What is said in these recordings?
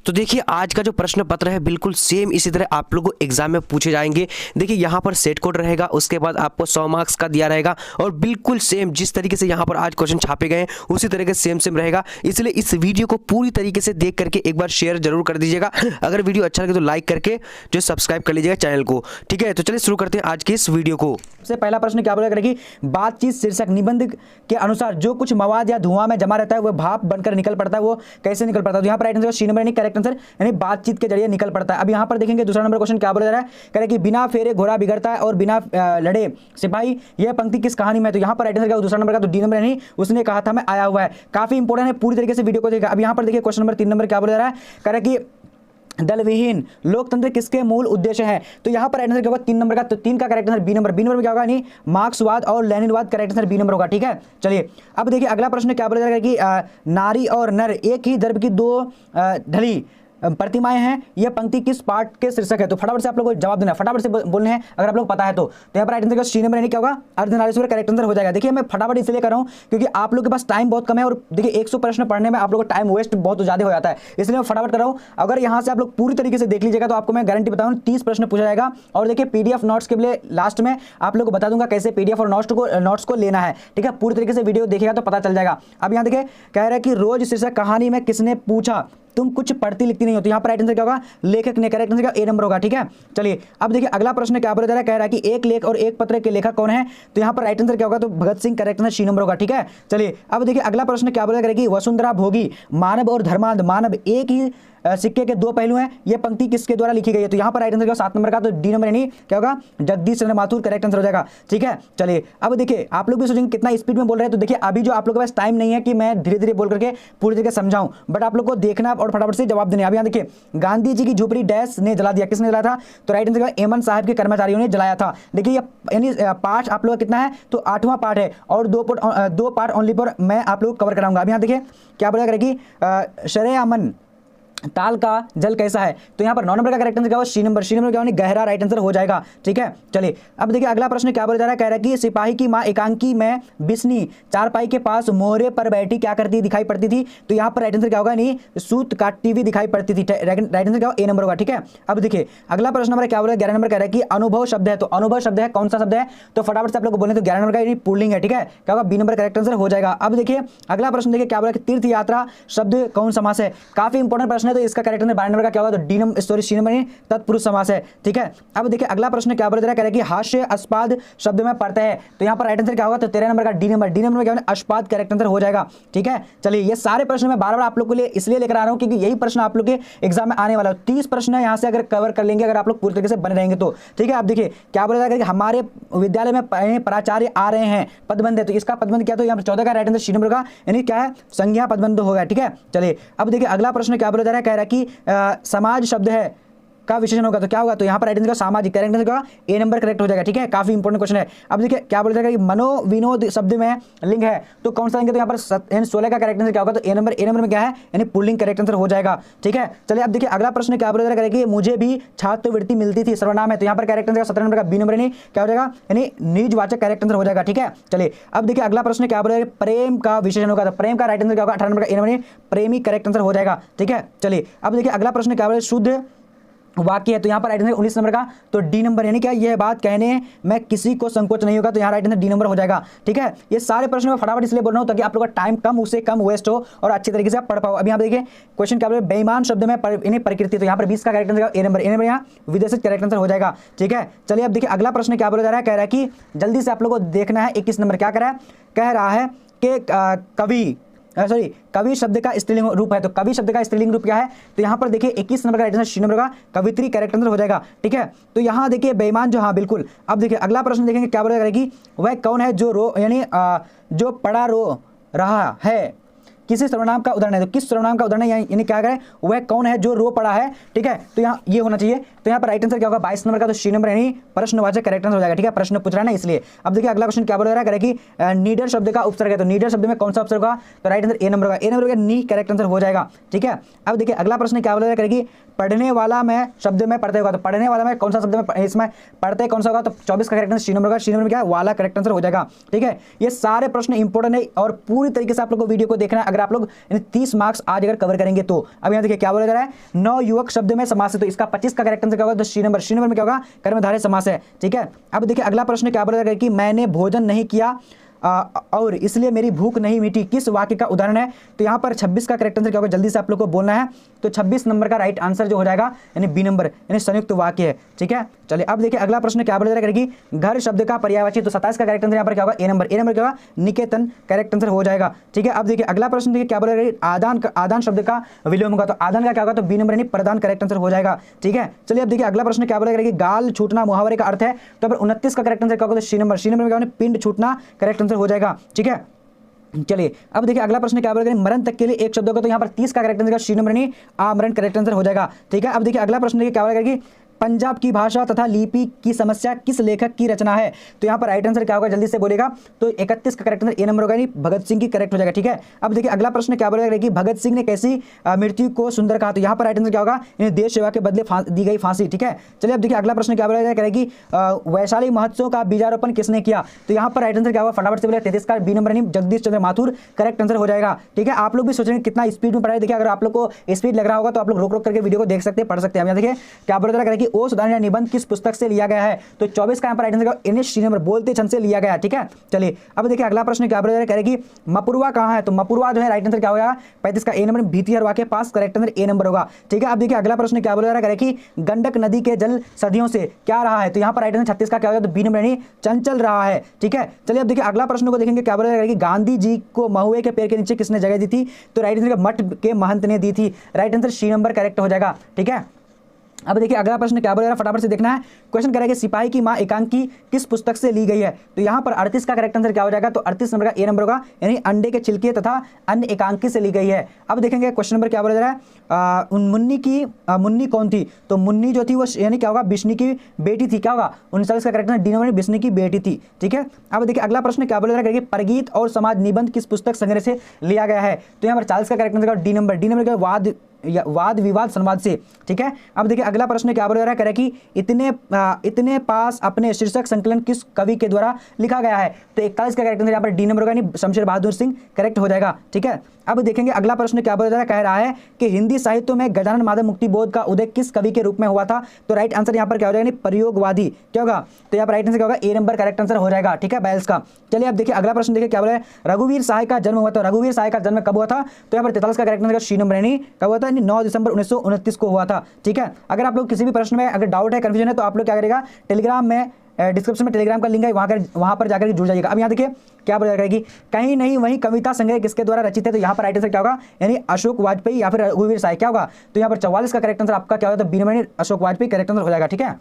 तो देखिए आज का जो प्रश्न पत्र है बिल्कुल सेम इसी तरह आप लोगों को एग्जाम में पूछे जाएंगे। देखिए यहाँ पर सेट कोड रहेगा, उसके बाद आपको 100 मार्क्स का दिया रहेगा और बिल्कुल सेम जिस तरीके से यहाँ पर आज क्वेश्चन छापे गए हैं उसी तरीके से सेम रहेगा। इसलिए इस वीडियो को पूरी तरीके से देख करके एक बार शेयर जरूर कर दीजिएगा। अगर वीडियो अच्छा लगे तो लाइक करके जो सब्सक्राइब कर लीजिएगा चैनल को। ठीक है, तो चलिए शुरू करते हैं आज की इस वीडियो को। सबसे पहला प्रश्न क्या बोला कि बातचीत शीर्षक निबंध के अनुसार जो कुछ मवाद या धुआं में जमा रहता है वह भाप बनकर निकल पड़ता है, वो कैसे निकल पड़ता है? तो यहाँ पर राइट आंसर सी नंबर यानी करेक्ट आंसर यानी बातचीत के जरिए निकल पड़ता है। अब यहाँ पर देखेंगे दूसरा नंबर क्वेश्चन क्या बोला जा रहा है, कह रहा है कि बिना फेरे घोड़ा बिगड़ता है और बिना लड़े सिपाही, यह पंक्ति किस कहानी में है? तो यहाँ पर राइट आंसर क्या दूसरा नंबर का, तो डी नंबर यानी उसने कहा था मैं आया हुआ है। काफी इंपॉर्टेंट है, पूरी तरीके से वीडियो को देखा। अब यहाँ पर देखिए क्वेश्चन नंबर 3 नंबर क्या बोला जा रहा है, कह रहा है कि दलविहीन लोकतंत्र किसके मूल उद्देश्य है? तो यहाँ पर आंसर क्या होगा 3 नंबर का, तो 3 का correct answer B number. B number में क्या होगा यानी मार्क्सवाद और लेनिनवाद, करेक्ट आंसर बी नंबर होगा। ठीक है, चलिए अब देखिए अगला प्रश्न क्या बोला जाएगा कि नारी और नर एक ही द्रव्य की दो ढली प्रतिमाएं हैं, यह पंक्ति किस पाठ के शीर्षक है? तो फटाफट से आप लोगों को जवाब देना है, फटाफट से बोलने हैं अगर आप लोग पता है तो। यहाँ पर राइट आंसर सी नंबर यानी क्या होगा अर्धनारीश्वर, करेक्ट आंसर हो जाएगा। देखिए मैं फटाफट इसलिए कर रहा हूँ क्योंकि आप लोग के पास टाइम बहुत कम है और देखिए 100 प्रश्न पढ़ने में आप लोग का टाइम वेस्ट बहुत ज़्यादा हो जाता है, इसलिए मैं फटाफट कर रहा हूँ। अगर यहाँ से आप लोग पूरी तरीके से देख लीजिएगा तो आपको मैं गारंटी बताऊँ 30 प्रश्न पूछा जाएगा। और देखिए पीडीएफ नोट्स के लिए लास्ट में आप लोग को बता दूंगा कैसे पीडीएफ और नोट्स को लेना है। ठीक है, पूरी तरीके से वीडियो देखिएगा तो पता चल जाएगा। अब यहाँ देखिए कह रहा है कि रोज शीर्षक कहानी में किसने पूछा तुम कुछ पढ़ती लिखती नहीं हो? तो यहाँ पर राइट आंसर क्या होगा लेखक ने, करेक्ट आंसर क्या ए नंबर होगा। ठीक है, चलिए अब देखिए अगला प्रश्न क्या बोला जा रहा है, कह रहा है कि एक लेख और एक पत्र के लेखक कौन है? तो यहाँ पर राइट आंसर क्या होगा, तो Bhagat Singh, correct answer C number होगा। ठीक है, चलिए अब देखिए अगला प्रश्न क्या बोला जा रहा है कि वसुंधरा भोगी मानव और धर्मांध मानव एक ही सिक्के के दो पहलू हैं, यह पंक्ति किसके द्वारा लिखी गई है? तो यहाँ पर राइट आंसर क्या 7 नंबर का, तो डी नंबर यानी क्या होगा जगदीश चंद्र माथुर, करेक्ट आंसर हो जाएगा। ठीक है, चलिए अब देखिए आप लोग भी सोचेंगे कितना स्पीड में बोल रहे हैं, तो देखिए अभी जो आप लोगों के पास टाइम नहीं है कि मैं धीरे धीरे बोल करके पूरी तरीके से समझाऊं, बट आप लोग को देखना और फटाफट से जवाब देने। अब यहाँ देखिए गांधी जी की झोपड़ी डैश ने जला दिया, किसने जलाया था? तो राइट आंसर एमन साहब के कर्मचारियों ने जलाया था। देखिए यानी पाठ आप लोग का कितना है, तो 8वां पाठ है और 2 पार्ट ओनली पर मैं आप लोग कवर कराऊंगा। अब यहाँ देखिए क्या बोला करेगी शरेआमन ताल का जल कैसा है? तो यहाँ पर 9 नंबर का करेक्ट आंसर क्या होगा सी नंबर। सी नंबर क्या होगा गहरा, राइट आंसर हो जाएगा। ठीक है, चलिए अब देखिए अगला प्रश्न क्या बोला जा रहा है, कह रहा है कि सिपाही की माँ एकांकी में बिस्नी चारपाई के पास मोहरे पर बैठी क्या करती दिखाई पड़ती थी? तो यहाँ पर राइट आंसर क्या होगा नहीं सूत काटती हुई दिखाई पड़ती थी, राइट आंसर क्या होगा ए नंबर होगा। ठीक है, अब देखिए अगला प्रश्न नंबर क्या बोला 11 नंबर कह रहा है कि अनुभव शब्द है, तो अनुभव शब्द है कौन सा शब्द है? तो फटाफट से आप लोग बोले तो 11 नंबर का यानी पुल्लिंग है। ठीक है, क्या होगा बी नंबर करेक्ट आंसर हो जाएगा। अब देखिए अगला प्रश्न देखिए क्या बोला कि तीर्थ यात्रा शब्द कौन समास है? काफी इंपॉर्टेंट प्रश्न है, तो इसका करेक्ट आंसर नंबर का क्या होगा, तो डी नंबर सी नंबर तत्पुरुष समास है। ठीक है, अब देखिए अगला प्रश्न क्या बोला जा रहा है, कह रहा है कि हास्यास्पद शब्द में पड़ता है, तो यहाँ पर राइट आंसर क्या होगा, तो 13 नंबर का डी नंबर। डी नंबर में क्या होगा अस्पाद, करेक्ट आंसर हो जाएगा। ठीक है, चलिए ये सारे प्रश्न मैं बार बार आप लोग के लिए इसलिए लेकर आ रहा हूँ क्योंकि यही प्रश्न आप लोग के एग्जाम में आने वाला है। 30 प्रश्न यहाँ से अगर कवर कर लेंगे अगर आप लोग पूरी तरीके से बने रहेंगे तो। ठीक है, अब देखिए क्या बोला जाएगा कि हमारे विद्यालय में प्राचार्य आ रहे हैं पदबंध है, तो इसका पदबंध क्या, तो यहाँ पर 14 का राइट आंसर सी नंबर का यानी क्या है संज्ञा पदबंध होगा। ठीक है, चलिए अब देखिए अगला प्रश्न क्या बोला जा रहा है, कह रहा है कि समाज शब्द है का विशेषण होगा, तो क्या होगा, तो यहाँ पर राइट आंसर का सामाजिक, करेक्ट आंसर का ए नंबर करेक्ट हो जाएगा। ठीक है, काफी इंपॉर्टेंट क्वेश्चन है। अब देखिए क्या बोला जाएगा कि मनोविनोद शब्द में लिंग है, तो कौन सा लिंग है? तो यहाँ पर 16 का करेक्ट आंसर क्या होगा, तो ए नंबर में क्या है यानी पुल्लिंग, करेक्ट आंसर हो जाएगा। ठीक है, चलिए अब देखिए अगला प्रश्न क्या बोला जाएगा कि मुझे भी छात्रवृत्ति मिलती थी, सर्वनाम है, तो यहाँ पर करेक्ट आंसर 17 नंबर का बी नंबर यानी क्या हो जाएगा यानी निजवाचक, करेक्ट आंसर हो जाएगा। ठीक है, चलिए अब देखिए अगला प्रश्न क्या बोला प्रेम का विशेषण होगा, तो प्रेम का राइट आंसर क्या होगा 18 नंबर का ए नंबर प्रेमी, करेक्ट आंसर हो जाएगा। ठीक है, चलिए अब देखिए अगला प्रश्न क्या बोला शुद्ध वाक्य है, तो यहाँ पर राइट आंसर 19 नंबर का, तो डी नंबर यानी क्या यह बात कहने में किसी को संकोच नहीं होगा, तो यहाँ राइट आंसर डी नंबर हो जाएगा। ठीक है, ये सारे प्रश्न मैं फटाफट इसलिए बोल रहा हूँ ताकि आप लोग का टाइम कम उससे कम वेस्ट हो और अच्छे तरीके से आप पढ़ पाओ। अभी यहाँ देखिए क्वेश्चन क्या बोले बेईमान शब्द में प्रकृति, तो यहाँ पर 20 का करेक्ट आंसर ए नंबर यहाँ विदेशी, करेक्ट आंसर हो जाएगा। ठीक है, चलिए अब देखिए अगला प्रश्न क्या बोला जा रहा है, कह रहा है कि जल्दी से आप लोग को देखना है 21 नंबर क्या कह रहा है कि कवि शब्द का स्त्रीलिंग रूप है, तो कवि शब्द का स्त्रीलिंग रूप क्या है? तो यहाँ पर देखिए 21 नंबर का राइट आंसर सी नंबर का कवित्री, करेक्ट आंसर हो जाएगा। ठीक है, तो यहाँ देखिए बेईमान जो, हाँ बिल्कुल। अब देखिए अगला प्रश्न देखेंगे क्या बोला कि वह कौन है जो रो यानी जो पड़ा रो रहा है, किसी सर्वनाम का उदाहरण है, तो किस सर्वनाम का उदाहरण है यानी क्या करें वह कौन है जो रो पड़ा है? ठीक है, तो यहाँ ये होना चाहिए तो यहाँ पर राइट आंसर क्या होगा 22 नंबर का, तो सी नंबर यानी प्रश्नवाचक करेक्ट आंसर हो जाएगा। ठीक है, प्रश्न पूछ रहा है ना इसलिए। अब देखिए अगला क्वेश्चन क्या बोल रहा है कि नीडर शब्द का उपसर्ग है, तो नीडर शब्द में कौन सा उपसर्ग होगा, तो राइट आंसर ए नंबर होगा, ए नंबर का नी करेक्ट आंसर हो जाएगा। ठीक है, अब देखिए अगला प्रश्न क्या बोल रहा है कि पढ़ने वाला में शब्द में पढ़ते होगा, तो पढ़ने वाला में कौन सा शब्द में इसमें पढ़ते कौन सा होगा, तो 24 का करेक्ट आंसर सी नंबर होगा, सी नंबर में क्या है वाला करेक्ट आंसर हो जाएगा। ठीक है, ये सारे प्रश्न इंपॉर्टेंट है और पूरी तरीके से आप लोग को वीडियो को देखना है अगर आप लोग 30 मार्क्स आज अगर कवर करेंगे तो। अब यहाँ देखिए क्या बोला जा रहा है, नवयुवक शब्द में समास है, तो इसका 25 का करेक्ट आंसर क्या होगा, तो सी नंबर, सी नंबर में क्या होगा कर्मधारय समास है। ठीक है, अब देखिए अगला प्रश्न क्या बोला जा रहा है कि मैंने भोजन नहीं किया और इसलिए मेरी भूख नहीं मिटी, किस वाक्य का उदाहरण है, तो यहाँ पर 26 का करेक्ट आंसर क्या होगा, जल्दी से आप लोग को बोलना है। तो 26 नंबर का राइट आंसर जो हो जाएगा यानी बी नंबर यानी संयुक्त वाक्य है। ठीक है, चलिए अब देखिए अगला प्रश्न क्या बोला जा रहा है कि घर शब्द का पर्यायवाची, तो 27 का करेक्ट आंसर यहाँ पर क्या होगा ए नंबर, ए नंबर क्या होगा निकेतन करेक्ट आंसर हो जाएगा। ठीक है, अब देखिए अगला प्रश्न देखिए क्या बोला जा रहा है आदान, आदान शब्द का विलोम होगा, तो आदान का क्या होगा, तो बी नंबर यानी प्रदान करेक्ट आंसर हो जाएगा। ठीक है, चलिए अब देखिए अगला प्रश्न क्या बोला जा रहा है कि गाल छूटना मुहावरे का अर्थ है, तो 29 का करेक्ट आंसर क्या होगा, तो सी नंबर, सी नंबर में क्या होगा पिंड छूटना करेक्ट आंसर हो जाएगा। ठीक है, चलिए अब देखिए अगला प्रश्न क्या बोला गया मरण तक के लिए एक शब्द होगा, तो यहाँ पर 30 का करेक्ट आंसर सी नंबर नहीं आमरण करेक्ट आंसर हो जाएगा। ठीक है, अब देखिए अगला प्रश्न देखिए क्या बोला गया कि पंजाब की भाषा तथा लिपि की समस्या किस लेखक की रचना है, तो यहाँ पर राइट आंसर क्या होगा जल्दी से बोलेगा, तो 31 का करेक्ट आंसर ए नंबर होगा यानी भगत सिंह की करेक्ट हो जाएगा। ठीक है, अब देखिए अगला प्रश्न क्या बोलेगा कि भगत सिंह ने कैसी मृत्यु को सुंदर कहा, तो यहाँ पर राइट आंसर क्या होगा यानी देश सेवा के बदले दी गई फांसी। ठीक है, चलिए अब देखिए अगला प्रश्न क्या बोलेगा कि वैशाली महोत्सव का बीजारोपण किसने किया, तो यहाँ पर राइट आंसर क्या होगा फटाफट से बोले 33 का बी नंबर यानी जगदीश चंद्र माथुर करेक्ट आंसर हो जाएगा। ठीक है, आप लोग भी सोचेंगे कितना स्पीड में पढ़ाई, देखिए अगर आप लोग को स्पीड लग रहा होगा तो आप लोग रोक रोक करके वीडियो को देख सकते हैं, पढ़ सकते हैं। यहाँ देखिए क्या बोला जा रहा है कि ओ सुधार निबंध किस पुस्तक से लिया गया है, तो 24 का यहाँ पर राइट आंसर इनिश सी नंबर बोलते छंद से लिया गया। ठीक है, चलिए अब देखिए अगला प्रश्न क्या बोला जा रहा है कि मपुरवा कहाँ है, तो मपुरवा जो है राइट आंसर क्या होगा 35 का ए नंबर भीतिहरवा के पास करेक्ट आंसर ए नंबर होगा। ठीक है, अब देखिए अगला प्रश्न क्या बोला जा रहा है कि गंडक नदी के जल सदियों से क्या रहा है, तो यहाँ पर राइट आंसर 36 का क्या होगा, तो बी नंबर यानी चंचल रहा है। ठीक है, चलिए अब देखिए अगला प्रश्न को देखेंगे क्या बोला जा रहा है कि गांधी जी को महुए के पेड़ के नीचे किसने जगह दी थी, तो राइट आंसर मठ के महंत ने दी थी, right answer C number correct हो जाएगा। ठीक है, अब देखिए अगला प्रश्न क्या बोल रहा है फटाफट से देखना है, क्वेश्चन कह रहा है कि सिपाही की मां एकांकी किस पुस्तक से ली गई है, तो यहाँ पर 38 का करेक्ट आंसर क्या हो जाएगा, तो 38 नंबर का ए नंबर होगा यानी अंडे के छिलके तथा अन्य एकांकी से ली गई है। अब देखेंगे क्वेश्चन नंबर क्या बोला जा रहा है मुन्नी कौन थी, तो मुन्नी जो थी वो यानी क्या होगा बिश्नी की बेटी थी, क्या होगा 39 का करेक्ट आंसर डी नंबर बिश्नी की बेटी थी। ठीक है, अब देखिए अगला प्रश्न क्या बोला जा रहा है कि परगीत और समाज निबंध किस पुस्तक संग्रह से लिया गया है, तो यहाँ पर 40 का correct answer D number, D number का वाद विवाद संवाद से। ठीक है, अब देखिए अगला प्रश्न क्या बोल रहा है कि इतने पास अपने शीर्षक संकलन किस कवि के द्वारा लिखा गया है, तो 41 का करेक्ट आंसर यहाँ पर डी नंबर होगा यानी शमशेर बहादुर सिंह करेक्ट हो जाएगा। ठीक है, अब देखेंगे अगला प्रश्न क्या बोला जा रहा है, कह रहा है कि हिंदी साहित्य में गजानन माधव मुक्ति बोध का उदय किस कवि के रूप में हुआ था, तो राइट आंसर यहाँ पर क्या हो जाएगा प्रयोगवादी क्या होगा, तो यहाँ पर राइट आंसर क्या होगा ए नंबर करेक्ट आंसर हो जाएगा। ठीक है, 42 का। चलिए अब देखिए अगला प्रश्न देखिए क्या बोला है रघुवीर सहाय का जन्म हुआ था, रघुवीर सहाय का जन्म कब हुआ था, तो यहाँ पर 43 का करेक्ट आंसर सी नंबर यानी कब हुआ था 9 दिसंबर 1929 को हुआ था। ठीक है, अगर आप लोग किसी भी प्रश्न में अगर डाउट है कंफ्यूजन है तो आप लोग क्या करेगा टेलीग्राम में डिस्क्रिप्शन में टेलीग्राम का लिंक है वहां पर जाकर जुड़ जाइएगा। अब यहाँ देखिए क्या बोला जाएगा कि कहीं नहीं वही कविता संग्रह किसके द्वारा रचित है, तो यहाँ पर राइट आंसर क्या होगा यानी अशोक वाजपेयी या फिर रघुवीर सहाय क्या होगा, तो यहाँ पर 44 का करेक्ट आंसर आपका क्या होगा, तो B number Ashok Vajpeyi correct answer हो जाएगा। ठीक है,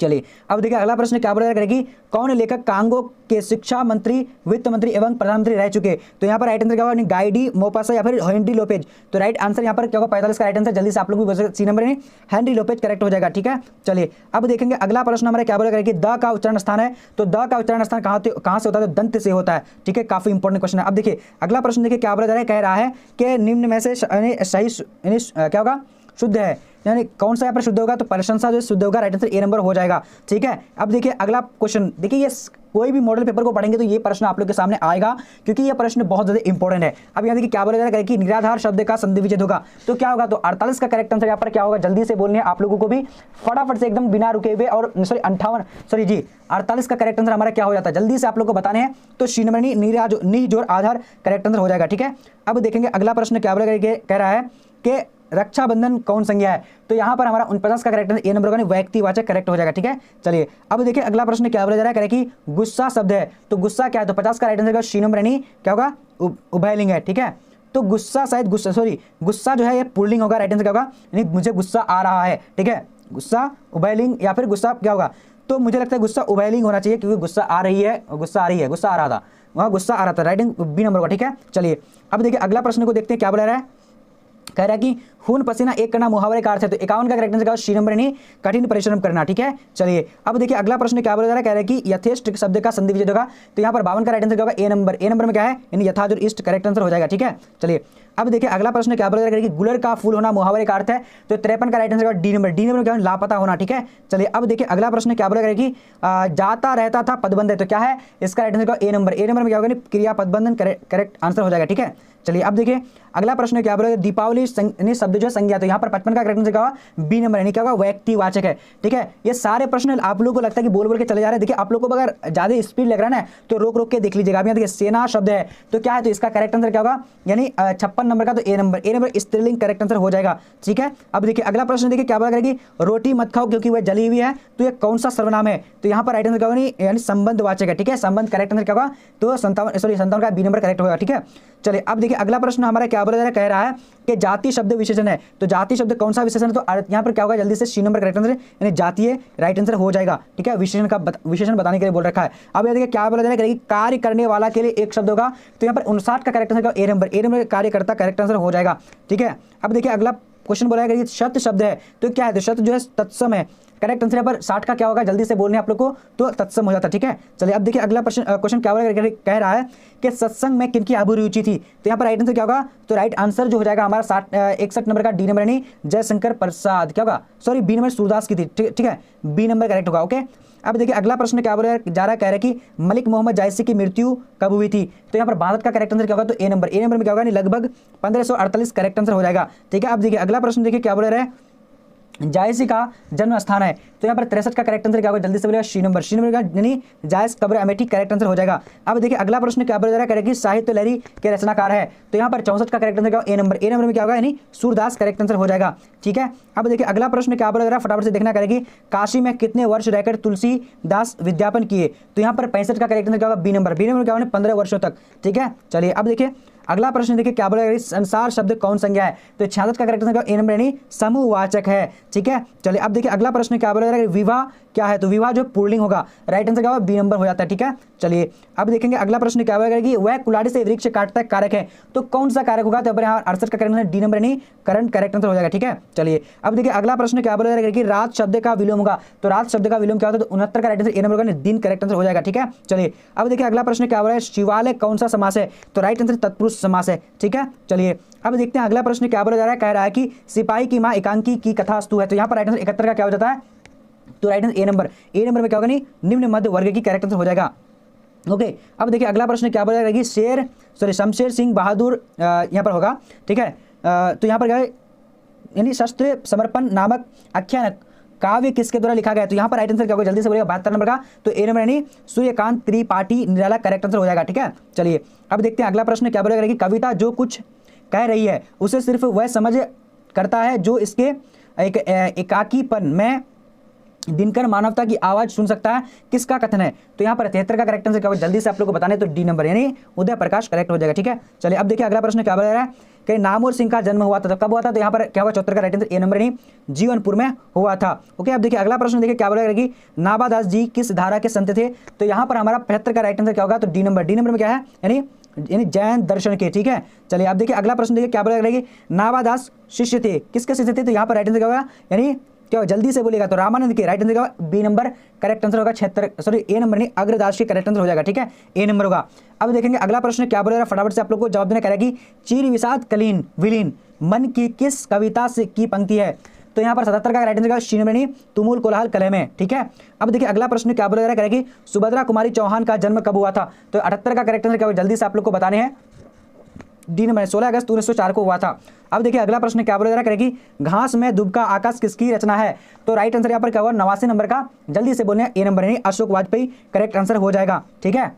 चलिए अब देखिए अगला प्रश्न क्या बोला जाएगा कि कौन लेखक कांगो के शिक्षा मंत्री वित्त मंत्री एवं प्रधानमंत्री रह चुके, तो यहाँ पर राइट आंसर क्या होगा गाइडी मोपासा या फिर हेनरी लोपेज, तो राइट आंसर यहाँ पर क्या होगा 45 का राइट आंसर जल्दी से आप लोग भी बोल सकते सी नंबर यानी हेनरी लोपेज करेक्ट हो जाएगा। ठीक है, चलिए अब देखेंगे अगला प्रश्न हमारा क्या बोला कि द का उच्चारण स्थान है, तो द का उच्चारण स्थान कहाँ से होता है, तो दंत से होता है। ठीक है, काफी इंपॉर्टेंट क्वेश्चन है। अब देखिए अगला प्रश्न देखिए क्या बोला जा रहा है, कह रहा है कि निम्न में से सही क्या होगा शुद्ध है, यानी कौन सा यहाँ पर शुद्ध होगा, तो प्रशंसा जो शुद्ध होगा राइट आंसर ए नंबर हो जाएगा। ठीक है, अब देखिए अगला क्वेश्चन देखिए ये कोई भी मॉडल पेपर को पढ़ेंगे तो ये प्रश्न आप लोग के सामने आएगा क्योंकि ये प्रश्न बहुत ज्यादा इंपॉर्टेंट है। अब यहाँ देखिए क्या बोला जा रहा है कि निराधार शब्द का संधि विच्छेद होगा, तो क्या होगा, तो 48 का करेक्ट आंसर यहाँ पर क्या होगा जल्दी से बोलने आप लोगों को भी फटाफट से एकदम बिना रुके हुए, और 48 का करेक्ट आंसर हमारा क्या हो जाता है जल्दी से आप लोग को बताने हैं, तो सी नंबर निजोड़ आधार करेक्ट आंसर हो जाएगा। ठीक है, अब देखेंगे अगला प्रश्न क्या बोला कह रहा है कि रक्षाबंधन कौन संज्ञा है, तो यहाँ पर हमारा 49 का करेक्ट आंसर ए नंबर होगा व्यक्तिवाचक करेक्ट हो जाएगा। ठीक है, चलिए अब देखिए अगला प्रश्न क्या बोला जा रहा है कि गुस्सा शब्द है, तो गुस्सा क्या है, तो 50 का राइट आंसर सी नंबर यानी क्या होगा उभयलिंग है। ठीक है, तो गुस्सा शायद गुस्सा जो है ये पुल्लिंग होगा, राइट आंसर क्या होगा यानी मुझे गुस्सा आ रहा है। ठीक है, गुस्सा उभयलिंग या फिर गुस्सा क्या होगा, तो मुझे लगता है गुस्सा उभयलिंग होना चाहिए क्योंकि गुस्सा आ रही है गुस्सा आ रहा था वहाँ गुस्सा आ रहा था, राइटिंग बी नंबर होगा। ठीक है, चलिए अब देखिए अगला प्रश्न को देखते हैं क्या बोला रहा है, कह रहा है कि खून पसीना एक करना मुहावरे का अर्थ है, तो 51 का करेक्ट आंसर क्या होगा? सी नंबर यानी कठिन परिश्रम करना। ठीक है, चलिए अब देखिए अगला प्रश्न क्या बोला जा रहा है, कह रहा है कि यथेष्ट शब्द का संधि विच्छेद होगा, तो यहाँ पर 52 का राइट आंसर क्या होगा? ए नंबर। ए नंबर में क्या है? यानी यथा जो ईस्ट करेक्ट आंसर हो जाएगा। ठीक है, चलिए अब देखिए अगला प्रश्न क्या बोला जा रहा है कि गुलर का फूल होना मुहावरे का अर्थ है, तो 53 का right answer D number. D number में क्या है? लापता होना। ठीक है, चलिए अब देखिए अगला प्रश्न क्या बोला जा रहा है कि जाता रहता था पदबंध है, तो क्या है इसका राइट आंसर? ए नंबर। ए नंबर में क्या होगा? क्रिया पदबंधन करेक्ट आंसर हो जाएगा। ठीक है, चलिए अब देखिए अगला प्रश्न क्या बोला, दीपावली शब्द जो संज्ञा, तो यहाँ पर 55 का करेक्ट आंसर क्या होगा? बी नंबर यानी क्या होगा? व्यक्तिवाचक है। ठीक है, ये सारे प्रश्न आप लोगों को लगता है कि बोल बोल के चले जा रहे हैं, देखिए आप लोगों को अगर ज्यादा स्पीड लग रहा है ना तो रोक रोक के देख लीजिएगा। अब यहाँ देखिए सेना शब्द है, तो क्या है? तो इसका करेक्ट आंसर क्या होगा? यानी 56 नंबर का, तो ए नंबर। ए नंबर स्त्रीलिंग करेक्ट आंसर हो जाएगा। ठीक है, अब देखिए अगला प्रश्न देखिए क्या बोला करेगी, रोटी मत खाओ क्योंकि वह जली हुई है, तो ये कौन सा सर्वनाम है? तो यहाँ पर राइट आंसर क्या होगा? यानी संबंधवाचक है। ठीक है, संबंध करेक्ट आंसर क्या होगा? तो 57 का बी नंबर करेक्ट होगा। ठीक है, चलिए अब देखिए अगला प्रश्न हमारा क्या बोला जा रहा है, कह रहा है कि जाति शब्द विशेषण है, तो जाति शब्द कौन सा विशेषण है? तो यहाँ पर क्या होगा? जल्दी से सी नंबर करेक्ट आंसर यानी जातीय राइट आंसर हो जाएगा। ठीक है, विशेषण बताने के लिए बोल रखा है। अब देखिए क्या बोला जा रहा है कि कार्य करने वाला के लिए एक शब्द होगा, तो यहाँ पर 59 का correct answer A number. A number कार्यकर्ता करेक्ट आंसर हो जाएगा। ठीक है, अब देखिए अगला क्वेश्चन बोला है कि शत शब्द है, तो क्या है? तो शत जो है तत्सम है। करेक्ट आंसर यहाँ पर 60 का क्या होगा? जल्दी से बोलने आप लोग को, तो तत्सम हो जाता है। ठीक है, चलिए अब देखिए अगला क्वेश्चन क्या बोला, कह रहा है कि सत्संग में किनकी अभिरुचि थी, तो यहाँ पर राइट आंसर क्या होगा? तो राइट आंसर जो हो जाएगा हमारा 61 नंबर का डी नंबर यानी जयशंकर प्रसाद। क्या होगा? सॉरी, बी नंबर सूरदास की थी। ठीक है, बी नंबर करेक्ट होगा। ओके, अब देखिए अगला प्रश्न क्या बोला जा रहा है, कह रहा है कि मलिक मोहम्मद जायसी की मृत्यु कब हुई थी, तो यहाँ पर 62 का करेक्ट आंसर क्या होगा? तो ए नंबर। ए नंबर में क्या होगा? लगभग 1548 करेक्ट आंसर हो जाएगा। ठीक है, अब देखिए अगला प्रश्न देखिए क्या बोल रहा है, जायसी का जन्म स्थान है, तो यहाँ पर 63 का करेक्ट आंसर क्या होगा? जल्दी से बोलिएगा सी नंबर। सी नंबर का यानी जायस कब्र अमेठी करेक्ट आंसर हो जाएगा। अब देखिए अगला प्रश्न क्या बोला जा रहा है, कि साहित्य लहरी के रचनाकार है, तो यहाँ पर 64 का करेक्ट आंसर क्या होगा? ए नंबर। ए नंबर में क्या होगा? यानी सूरदास करेक्ट आंसर हो जाएगा। ठीक है, अब देखिए अगला प्रश्न क्या बोला जा रहा है, फटाफट से देखना करेगी, काशी में कितने वर्ष रहकर तुलसीदास विज्ञापन किए, तो यहाँ पर 65 का करेक्ट आंसर क्या होगा? B number. बी नंबर क्या होगा? 15 वर्षों तक। ठीक है, चलिए अब देखिए अगला प्रश्न देखिए क्या बोला, संसार शब्द कौन संज्ञा है, तो 66 का करेक्ट आंसर ए नंबर यानी समूहवाचक है। ठीक है, चलिए अब देखिए अगला प्रश्न क्या बोला, विवाह क्या है, तो विवाह जो पुल्लिंग होगा, राइट आंसर क्या होगा? बी नंबर हो जाता है। ठीक है, चलिए अब देखेंगे अगला प्रश्न क्या बोला कि वह कुल्हाड़ी से वृक्ष काटता है कारक है, तो कौन सा कारक होगा? तो यहाँ 68 का करेक्ट आंसर डी नंबर यानी करंट करेक्ट आंसर हो जाएगा। ठीक है, चलिए अब देखिए अगला प्रश्न क्या बोला कि रात शब्द का विलोम होगा, तो रात शब्द का विलोम क्या होता है? तो 69 का राइट आंसर ए नंबर होगा, दिन करेक्ट आंसर हो जाएगा। ठीक है, चलिए अब देखिए अगला प्रश्न क्या बोला है, शिवालय कौन सा समास है, तो राइट आंसर तत्पुरुष समास है। ठीक है, चलिए अब देखते हैं अगला प्रश्न क्या बोला जा रहा है, कह रहा है कि सिपाही की मां एकांकी की कथास्तु है, तो यहाँ पर राइट आंसर 71 का क्या हो जाता है? तो right answer A number. A number में क्या होगा? नहीं निम्न मध्य वर्ग की करेक्ट आंसर हो जाएगा। ओके, अब देखिए अगला प्रश्न क्या बोला जाएगा कि शमशेर सिंह बहादुर यहाँ पर होगा। ठीक है, तो यहाँ पर क्या है? यानी शस्त्र समर्पण नामक आख्यान काव्य किसके द्वारा लिखा गया, तो यहाँ पर राइट आंसर क्या होगा? जल्दी से बोलिएगा 72 नंबर का, तो ए नंबर यानी सूर्यकांत त्रिपाठी निराला करेक्ट आंसर हो जाएगा। ठीक है, चलिए अब देखते हैं अगला प्रश्न क्या बोलेगा कि कविता जो कुछ कह रही है उसे सिर्फ वह समझ करता है जो इसके एकाकीपन में दिनकर मानवता की आवाज सुन सकता है, किसका कथन है, तो यहाँ पर 73 का करेक्ट आंसर क्या होगा? जल्दी से आप लोग को बताने, तो डी नंबर यानी उदय प्रकाश करेक्ट हो जाएगा। ठीक है, चलिए अब देखिए अगला प्रश्न क्या बोला जा रहा है कि नामोर सिंह का जन्म हुआ था, तो कब हुआ था, तो यहाँ पर क्या होगा? 74 का राइट आंसर ए नंबर यानी जीवनपुर में हुआ था। ओके, अब देखिए अगला प्रश्न देखिए क्या बोला कि नाभादास जी किस धारा के संत थे, तो यहाँ पर हमारा 75 का राइट आंसर क्या होगा? तो डी नंबर। डी नंबर में क्या है? यानी जैन दर्शन के। ठीक है, चलिए अब देखिए अगला प्रश्न देखिए क्या बोला कि नाभादास शिष्य थे, किसके शिष्य थे, तो यहाँ पर राइट आंसर क्या होगा? यानी क्या जल्दी से बोलेगा, तो रामानंद के राइट आंसर क्या होगा? बी नंबर करेक्ट आंसर होगा। 76 सॉरी ए नंबर नहीं अग्रदास के करेक्ट आंसर हो जाएगा। ठीक है, ए नंबर होगा। अब देखेंगे अगला प्रश्न क्या बोलेगा, फटाफट से आप लोग को जवाब देना करेगा कि चीर विषाद कलीन विलीन मन की किस कविता से की पंक्ति है, तो यहाँ पर 77 का राइट आंसर शी नंबर नहीं तुमुल कोलाहल कलह में। ठीक है, अब देखिए अगला प्रश्न क्या बोला जा रहा है कि सुभद्रा कुमारी चौहान का जन्म कब हुआ था, तो 78 का करेक्ट आंसर क्या होगा? जल्दी से आप लोग को बताने हैं, डी नंबर 16 अगस्त 1904 को हुआ था। अब देखिए अगला प्रश्न क्या बोला जा रहा है कि घास में दुबका आकाश किसकी रचना है, तो राइट आंसर यहाँ पर क्या होगा? 89 नंबर का, जल्दी से बोलने ए नंबर यानी अशोक वाजपेयी करेक्ट आंसर हो जाएगा। ठीक है,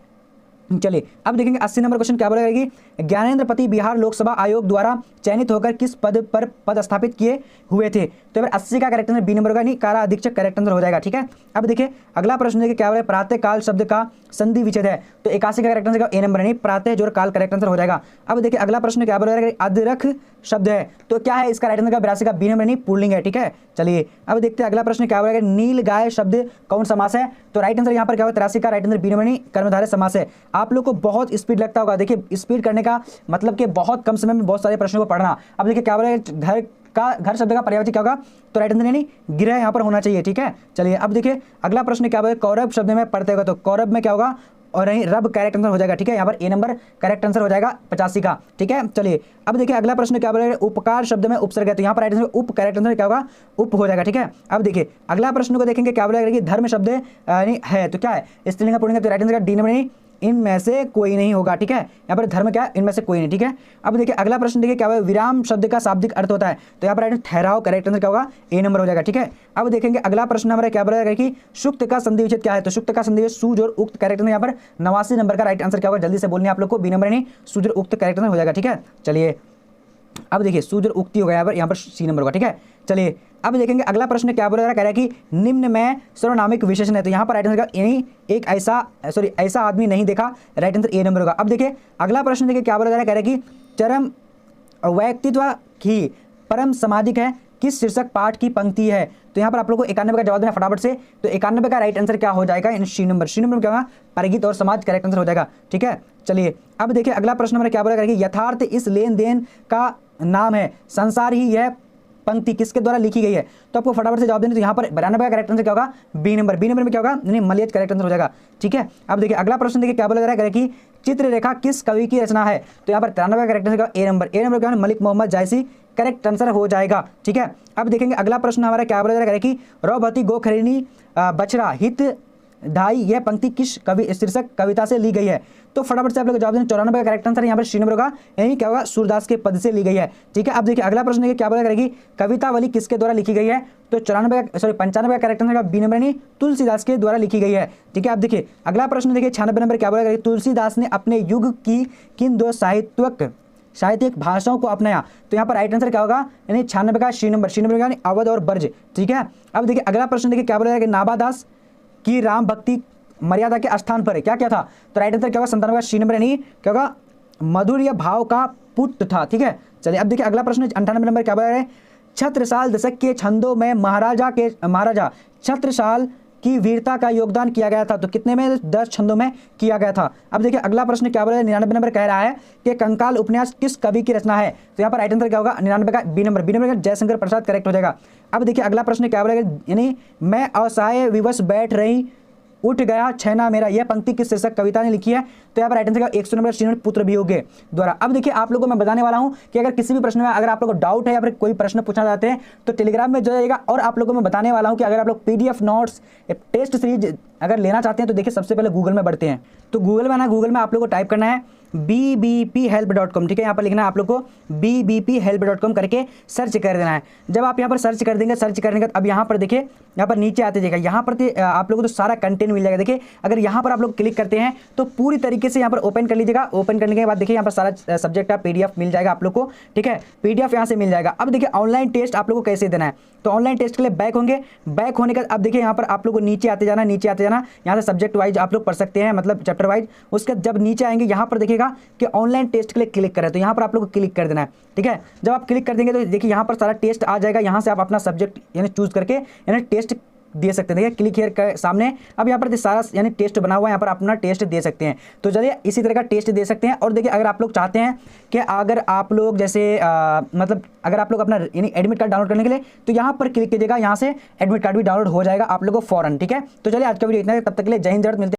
चलिए अब देखेंगे 80 नंबर क्वेश्चन क्या बोला कि ज्ञानेंद्र पति बिहार लोकसभा आयोग द्वारा चयनित होकर किस पद पर पदस्थापित किए हुए थे, तो 80 का करेक्ट आंसर बी नंबर का नहीं कारा अधीक्षक करेक्ट आंसर हो जाएगा। ठीक है, अब देखिए अगला प्रश्न देखिए क्या बोला प्रातः काल शब्द का संधि विच्छेद है, तो 81 का करेक्ट आंसर ए नंबर नहीं प्रातः जोड़ काल करेक्ट आंसर हो जाएगा। अब देखिए अगला प्रश्न क्या बोला अदरख शब्द है, तो क्या है इसका राइट आंसर? 82 का बी नंबर नहीं पुल्लिंग है। ठीक है, चलिए अब देखते हैं अगला प्रश्न क्या बोला नील गाय शब्द कौन समास है, तो राइट आंसर यहाँ पर क्या होगा? 83 का राइट आंसर बी नंबर नहीं कर्मधारय समास है। आप लोग को बहुत स्पीड लगता होगा, देखिए स्पीड करने का मतलब कि बहुत कम समय में बहुत सारे प्रश्नों को पढ़ना। अब देखिए क्या बोला घर का घर शब्द का पर्यायवाची क्या होगा, तो राइट आंसर यानी गृह यहाँ पर होना चाहिए। ठीक है, चलिए अब देखिए अगला प्रश्न क्या होगा, कौरव शब्द में पढ़ते होगा तो कौरव में क्या होगा, और यहीं रब करेक्ट आंसर हो जाएगा। ठीक है, यहाँ पर ए नंबर करेक्ट आंसर हो जाएगा 85 का। ठीक है, चलिए अब देखिए अगला प्रश्न क्या बोलेगा, उपकार शब्द में उपसर्ग है तो यहाँ पर राइट आंसर उप करेक्ट आंसर क्या होगा, उप हो जाएगा। ठीक है, अब देखिए अगला प्रश्न को देखेंगे क्या बोलेगा कि धर्म शब्द है तो क्या है, स्त्रीलिंग का पुल्लिंग, तो राइट आंसर डी नंबर नहीं, इनमें से कोई नहीं होगा। ठीक है, यहाँ पर धर्म क्या है, इनमें से कोई नहीं। ठीक है, अब देखिए अगला प्रश्न देखिए क्या होगा, विराम शब्द का शाब्दिक अर्थ होता है तो यहाँ पर ठहराव करेक्ट आंसर क्या होगा, ए नंबर हो जाएगा। ठीक है, अब देखेंगे अगला प्रश्न हमारा क्या बोला कि सुक्त का संधि विच्छेद क्या है, तो सुक्त का संधि विच्छेद सूज और उक्त करेक्ट आंसर यहाँ पर 89 नंबर का राइट आंसर क्या होगा, जल्दी से बोलने आप लोग को, बी नंबर नहीं सूज और उक्त करेक्ट आंसर हो जाएगा। ठीक है, चलिए अब देखिए सूज और उक्ति हो गया यहाँ पर सी नंबर होगा। ठीक है, चलिए अब देखेंगे अगला प्रश्न क्या बोला कह रहा है कि निम्न में सर्वनामिक विशेषण है तो यहाँ पर राइट आंसर यानी एक ऐसा आदमी नहीं देखा, राइट आंसर ए नंबर होगा। अब देखिए अगला प्रश्न देखिए क्या बोला कह रहा है कि चरम व्यक्तित्व की परम सामाजिक है किस शीर्षक पाठ की पंक्ति है, तो यहाँ पर आप लोग को 91 का जवाब देना फटाफट से, तो 91 का राइट आंसर क्या हो जाएगा, सी नंबर में क्या होगा, परिगीत और समाज करेक्ट आंसर हो जाएगा। ठीक है, चलिए अब देखिए अगला प्रश्न हमारा क्या बोला कि यथार्थ इस लेन देन का नाम है, संसार ही यह पंक्ति किसके द्वारा लिखी गई है, तो आपको फटाफट से जवाब देना, तो यहाँ पर 92 का करेक्ट आंसर क्या होगा, बी नंबर में क्या होगा, यानी मलयज करेक्ट आंसर हो जाएगा। ठीक है, अब देखिए अगला प्रश्न देखिए क्या बोला जा रहा है कि चित्ररेखा किस कवि की रचना है, तो यहाँ पर 93 का करेक्ट आंसर ए नंबर क्या है, मलिक मोहम्मद जायसी करेक्ट आंसर हो जाएगा। ठीक है, अब देखेंगे अगला प्रश्न हमारा क्या बोला जा रहा है कि रौभती गोखरिणी बछड़ा हित ढाई यह पंक्ति किस कवि शीर्षक कविता से ली गई है, तो फटाफट से आप लोग जवाब दें, 94 का करेक्ट आंसर यहाँ पर सी नंबर होगा, यानी क्या होगा, सूरदास के पद से ली गई है। ठीक है, अब देखिए अगला प्रश्न क्या बोला करेगी कवितावली किसके द्वारा लिखी गई है, तो 95 का करेक्ट आंसर बी नंबर नहीं तुलसीदास के द्वारा लिखी गई है। ठीक है, अब देखिए अगला प्रश्न देखिए 96 नंबर क्या बोला करेगी तुलसीदास ने अपने युग की किन दो साहित्यिक भाषाओं को अपनाया, तो यहाँ पर राइट आंसर क्या होगा, यानी 96 का सी नंबर यानी अवध और ब्रज। ठीक है, अब देखिए अगला प्रश्न देखिए क्या बोला नाभादास की राम भक्ति मर्यादा के स्थान पर क्या क्या था, तो राइट आंसर क्या होगा 97 का सी नंबर यानी क्या होगा, मधुर्य भाव का पुट था। ठीक है, चलिए अब देखिए अगला प्रश्न 98 नंबर क्या बोला है, छत्रसाल दशक के छंदों में महाराजा छत्रसाल की वीरता का योगदान किया गया था, तो कितने में, 10 छंदों में किया गया था। अब देखिए अगला प्रश्न क्या बोला है, 99 नंबर कह रहा है कि कंकाल उपन्यास किस कवि की रचना है, तो यहाँ पर राइट आंसर क्या होगा, 99 का बी नंबर का जयशंकर प्रसाद करेक्ट हो जाएगा। अब देखिए अगला प्रश्न क्या बोला, यानी मैं असहाय विवश बैठ रही उठ गया छैना मेरा, यह पंक्ति किस शीर्षक कविता ने लिखी है, तो यहाँ पर राइट आंसर का 100 नंबर सी नंबर पुत्र वियोगे द्वारा। अब देखिए आप लोगों को मैं बताने वाला हूं कि अगर किसी भी प्रश्न में अगर आप लोगों को डाउट है या फिर कोई प्रश्न पूछना चाहते हैं तो टेलीग्राम में जाइएगा, और आप लोगों को मैं बताने वाला हूं कि अगर आप लोग PDF नोट्स टेस्ट सीरीज अगर लेना चाहते हैं तो देखिए सबसे पहले गूगल में बढ़ते हैं, तो गूगल में आप लोग को टाइप करना है bbphelp.com। ठीक है, यहाँ पर लिखना है आप लोग को bbphelp.com करके सर्च कर देना है। जब आप यहाँ पर सर्च कर देंगे, सर्च करने के बाद अब यहाँ पर देखिए यहाँ पर नीचे आते जाएगा, यहाँ पर आप लोगों को तो सारा कंटेंट मिल जाएगा। देखिए अगर यहाँ पर आप लोग क्लिक करते हैं तो पूरी तरीके से यहाँ पर ओपन कर लीजिएगा, ओपन करने के बाद देखिए यहाँ पर सारा सब्जेक्ट का PDF मिल जाएगा आप लोग को। ठीक है, PDF यहाँ से मिल जाएगा। अब देखिए ऑनलाइन टेस्ट आप लोग को कैसे देना है, तो ऑनलाइन टेस्ट के लिए बैक होंगे, बैक होने के बाद अब देखिए यहाँ पर आप लोग को नीचे आते जाना, यहाँ से सब्जेक्ट वाइज आप लोग पढ़ सकते हैं, मतलब चैप्टर वाइज। उसके जब नीचे आएंगे यहाँ पर देखिएगा कि ऑनलाइन टेस्ट के लिए क्लिक करें, तो यहाँ पर आप लोग को क्लिक कर देना है। ठीक है, जब आप क्लिक कर देंगे तो देखिए यहाँ पर सारा टेस्ट आ जाएगा, यहाँ से आप अपना सब्जेक्ट यानी चूज करके यानी टेस्ट दे सकते हैं। देखिए क्लिक हियर के सामने अब यहाँ पर सारा यानी टेस्ट बना हुआ है, यहाँ पर अपना टेस्ट दे सकते हैं। तो चलिए इसी तरह का टेस्ट दे सकते हैं। और देखिए अगर आप लोग चाहते हैं कि अगर आप लोग जैसे मतलब अगर आप लोग अपना यानी एडमिट कार्ड डाउनलोड करने के लिए तो यहाँ पर क्लिक कीजिएगा, यहाँ से एडमिट कार्ड भी डाउनलोड हो जाएगा आप लोगों को फौरन। ठीक है, तो चलिए आज का वीडियो इतना है, तब तक के लिए जय हिंद, जय भारत, मिलते हैं।